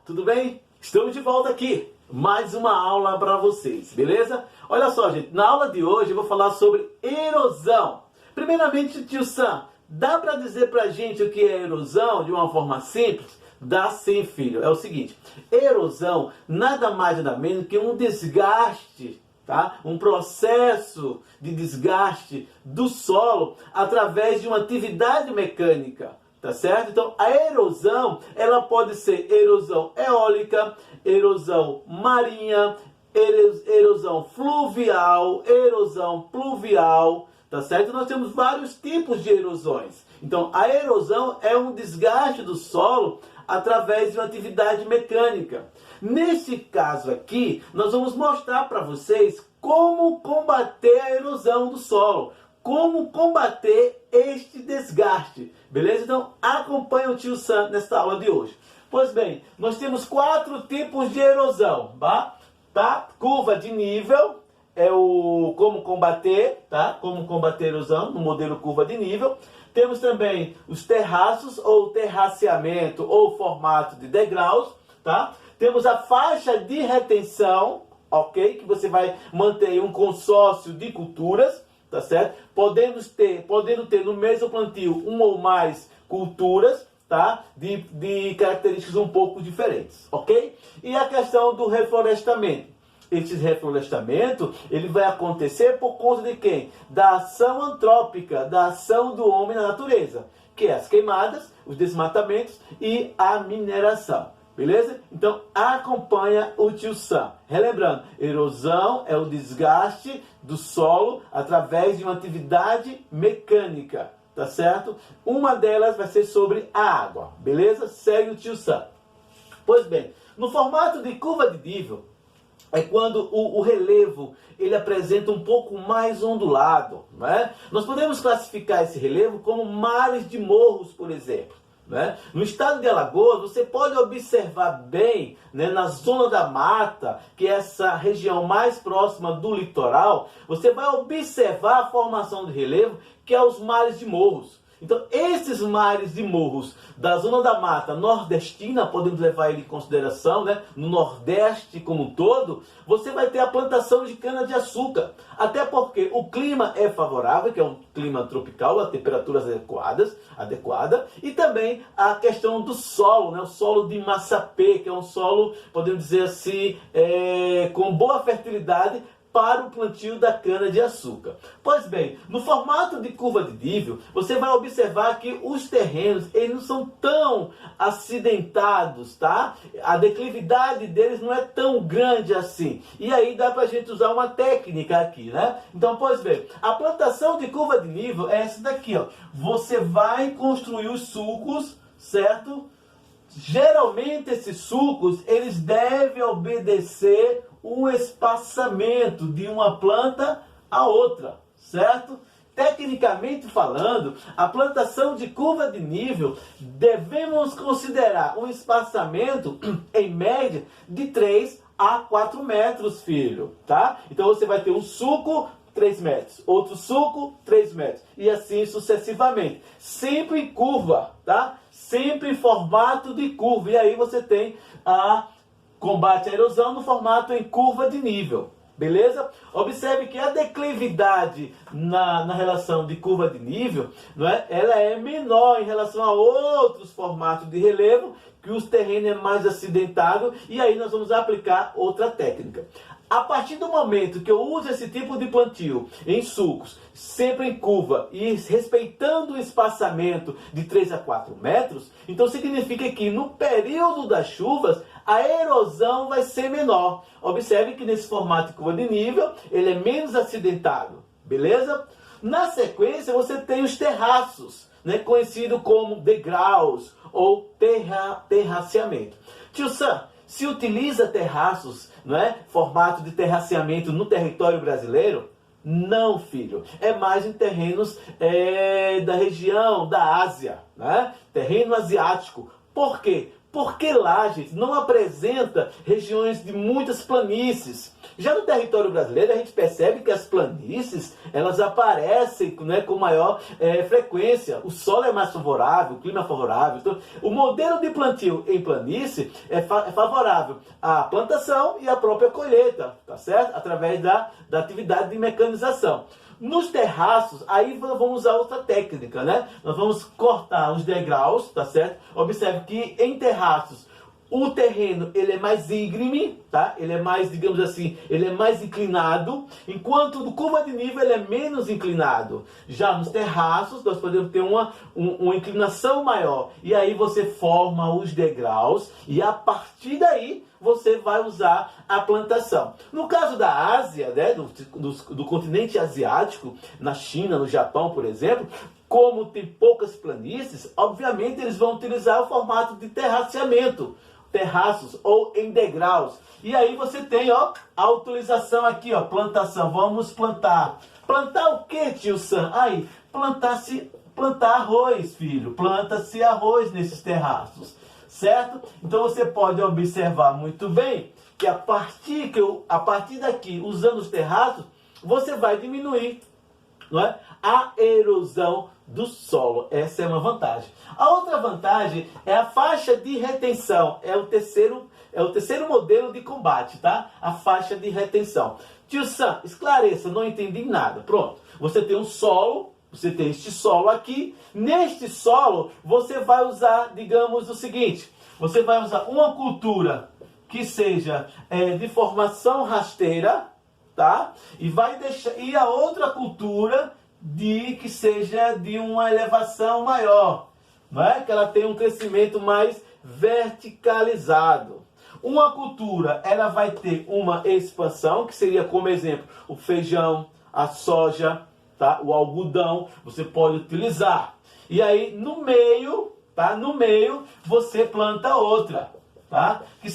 tudo bem? Estamos de volta aqui, mais uma aula para vocês, beleza? Olha só, gente, na aula de hoje eu vou falar sobre erosão. Primeiramente, tio Sam, dá para dizer pra gente o que é erosão de uma forma simples? Dá sim, filho. É o seguinte, erosão nada mais nada menos que um desgaste, tá? Um processo de desgaste do solo através de uma atividade mecânica. Tá certo? Então, a erosão, ela pode ser erosão eólica, erosão marinha, erosão fluvial, erosão pluvial, tá certo? Nós temos vários tipos de erosões. Então, a erosão é um desgaste do solo através de uma atividade mecânica. Nesse caso aqui, nós vamos mostrar para vocês como combater a erosão do solo. Como combater este desgaste, beleza? Então acompanhe o tio Sam nesta aula de hoje. Pois bem, nós temos 4 tipos de erosão, tá? Curva de nível é o como combater, tá? Como combater erosão no modelo curva de nível. Temos também os terraços ou terraceamento ou formato de degraus, tá? Temos a faixa de retenção, ok? Que você vai manter um consórcio de culturas. Tá certo? Podendo ter no mesmo plantio uma ou mais culturas, tá? De características um pouco diferentes, ok? E a questão do reflorestamento. Esse reflorestamento, ele vai acontecer por conta de quem? Da ação antrópica, da ação do homem na natureza, que é as queimadas, os desmatamentos e a mineração. Beleza? Então acompanha o tio Sam. Relembrando, erosão é o desgaste do solo através de uma atividade mecânica, tá certo? Uma delas vai ser sobre a água, beleza? Segue o tio Sam. Pois bem, no formato de curva de nível, é quando o relevo ele apresenta um pouco mais ondulado, não é? Nós podemos classificar esse relevo como mares de morros, por exemplo. Né? No estado de Alagoas, você pode observar bem, né, na zona da mata, que é essa região mais próxima do litoral, você vai observar a formação de relevo, que é os mares de morros. Então, esses mares de morros da zona da mata nordestina, podemos levar ele em consideração, né? No Nordeste como um todo, você vai ter a plantação de cana-de-açúcar. Até porque o clima é favorável, que é um clima tropical, a temperaturas adequada, e também a questão do solo, né? O solo de Massapê, que é um solo, podemos dizer assim, com boa fertilidade, para o plantio da cana-de-açúcar. Pois bem, no formato de curva de nível, você vai observar que os terrenos eles não são tão acidentados, tá? A declividade deles não é tão grande assim. E aí dá pra gente usar uma técnica aqui, né? Então, pois bem, a plantação de curva de nível é essa daqui, ó. Você vai construir os sulcos, certo? Geralmente esses sulcos, eles devem obedecer um espaçamento de uma planta a outra, certo? Tecnicamente falando, a plantação de curva de nível, devemos considerar um espaçamento, em média, de 3 a 4 metros, filho, tá? Então você vai ter um sulco, 3 metros, outro sulco, 3 metros, e assim sucessivamente. Sempre em curva, tá? Sempre em formato de curva, e aí você tem a combate à erosão no formato em curva de nível, beleza? Observe que a declividade na relação de curva de nível, não é? Ela é menor em relação a outros formatos de relevo, que os terrenos é mais acidentado, e aí nós vamos aplicar outra técnica. A partir do momento que eu uso esse tipo de plantio em sulcos, sempre em curva e respeitando o espaçamento de 3 a 4 metros, então significa que no período das chuvas, a erosão vai ser menor. Observe que nesse formato de curva de nível, ele é menos acidentado, beleza? Na sequência, você tem os terraços, né, conhecido como degraus ou terraceamento. Tio Sam, se utiliza terraços, não é? Formato de terraceamento no território brasileiro? Não, filho. É mais em terrenos da região da Ásia, né? Terreno asiático. Por quê? Porque lá, gente, não apresenta regiões de muitas planícies. Já no território brasileiro, a gente percebe que as planícies, elas aparecem, né, com maior frequência. O solo é mais favorável, o clima é favorável. Então, o modelo de plantio em planície é favorável à plantação e à própria colheita, tá certo? Através da atividade de mecanização. Nos terraços, aí vamos usar outra técnica, né? Nós vamos cortar os degraus, tá certo? Observe que em terraços, o terreno ele é mais íngreme, tá? Ele é mais, digamos assim, ele é mais inclinado, enquanto do curva de nível ele é menos inclinado. Já nos terraços nós podemos ter uma inclinação maior. E aí você forma os degraus e a partir daí você vai usar a plantação. No caso da Ásia, né, do continente asiático, na China, no Japão, por exemplo, como tem poucas planícies, obviamente eles vão utilizar o formato de terraceamento. Terraços ou em degraus. E aí você tem, ó, a utilização aqui, ó, plantação. Vamos plantar. Plantar o que, tio Sam? Aí, plantar arroz, filho. Planta-se arroz nesses terraços, certo? Então você pode observar muito bem que a partir daqui, usando os terraços, você vai diminuir, não é, a erosão do solo. Essa é uma vantagem. A outra vantagem é a faixa de retenção. É o terceiro modelo de combate, tá? A faixa de retenção. Tio Sam, esclareça, não entendi nada. Pronto. Você tem um solo, você tem este solo aqui. Neste solo, você vai usar, digamos, o seguinte. Você vai usar uma cultura que seja de formação rasteira, tá? E a outra cultura que seja de uma elevação maior, não é? Que ela tenha um crescimento mais verticalizado. Uma cultura, ela vai ter uma expansão, que seria como exemplo o feijão, a soja, tá? O algodão, você pode utilizar. E aí no meio, tá? No meio você planta outra, tá? Que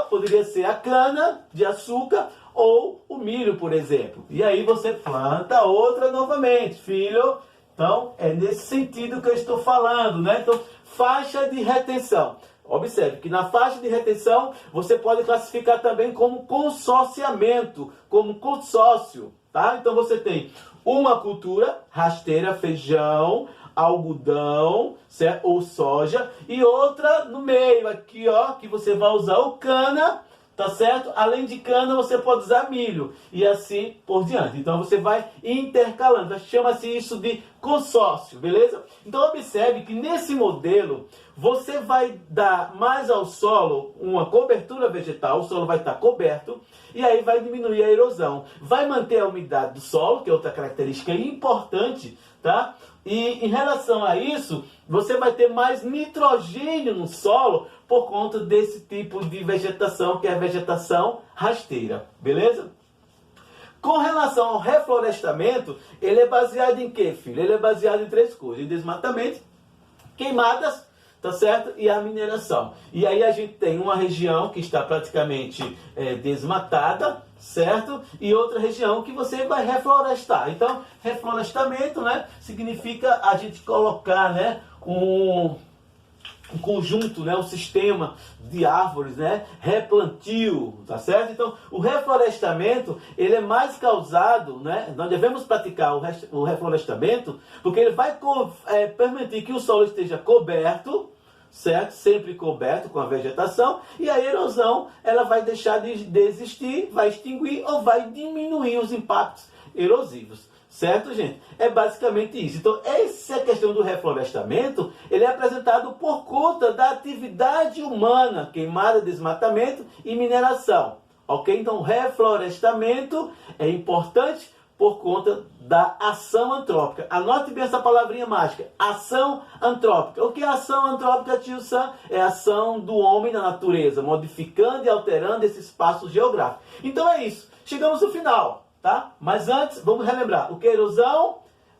poderia ser a cana de açúcar ou o milho, por exemplo. E aí você planta outra novamente, filho. Então, é nesse sentido que eu estou falando, né? Então, faixa de retenção. Observe que na faixa de retenção, você pode classificar também como consorciamento, como consórcio, tá? Então, você tem uma cultura rasteira, feijão, algodão, certo? Ou soja, e outra no meio aqui, ó, que você vai usar o cana, tá certo? Além de cana, você pode usar milho e assim por diante. Então você vai intercalando. Chama-se isso de consórcio, beleza? Então observe que nesse modelo você vai dar mais ao solo uma cobertura vegetal, o solo vai estar coberto e aí vai diminuir a erosão. Vai manter a umidade do solo, que é outra característica importante, tá? E em relação a isso, você vai ter mais nitrogênio no solo por conta desse tipo de vegetação, que é a vegetação rasteira, beleza? Com relação ao reflorestamento, ele é baseado em quê, filho? Ele é baseado em 3 coisas: em desmatamento, queimadas, tá certo? E a mineração. E aí a gente tem uma região que está praticamente desmatada, certo? E outra região que você vai reflorestar. Então, reflorestamento, né, significa a gente colocar, né, um conjunto, né, um sistema de árvores, né, replantio, tá certo? Então, o reflorestamento, ele é mais causado, né, nós devemos praticar o reflorestamento, porque ele vai permitir que o solo esteja coberto, certo? Sempre coberto com a vegetação, e a erosão, ela vai deixar de existir, vai extinguir ou vai diminuir os impactos erosivos. Certo, gente? É basicamente isso. Então, essa questão do reflorestamento, ele é apresentado por conta da atividade humana, queimada, desmatamento e mineração. Ok? Então, o reflorestamento é importante por conta da ação antrópica. Anote bem essa palavrinha mágica, ação antrópica. O que é ação antrópica, tio Sam? É a ação do homem na natureza, modificando e alterando esse espaço geográfico. Então é isso. Chegamos no final. Tá? Mas antes, vamos relembrar. O que é erosão?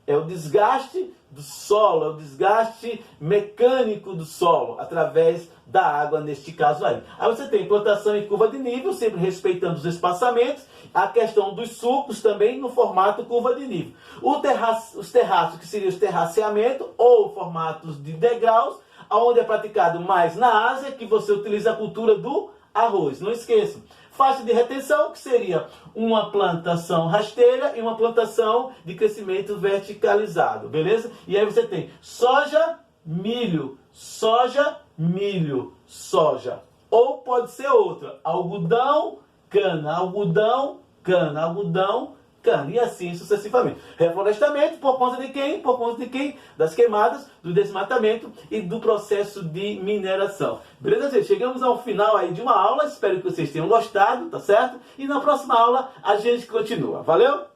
É o desgaste do solo, é o desgaste mecânico do solo, através da água, neste caso aí. Aí você tem plantação em curva de nível, sempre respeitando os espaçamentos. A questão dos sulcos também no formato curva de nível. Os terraços, que seriam os terraceamento, ou formatos de degraus, onde é praticado mais na Ásia, que você utiliza a cultura do arroz. Não esqueçam. Faixa de retenção, que seria uma plantação rasteira e uma plantação de crescimento verticalizado, beleza? E aí você tem soja, milho, soja, milho, soja. Ou pode ser outra, algodão, cana, algodão, cana, algodão, cana. E assim sucessivamente. Reflorestamento por conta de quem? Por conta de quem? Das queimadas, do desmatamento e do processo de mineração. Beleza, gente? Chegamos ao final aí de uma aula. Espero que vocês tenham gostado, tá certo? E na próxima aula a gente continua. Valeu?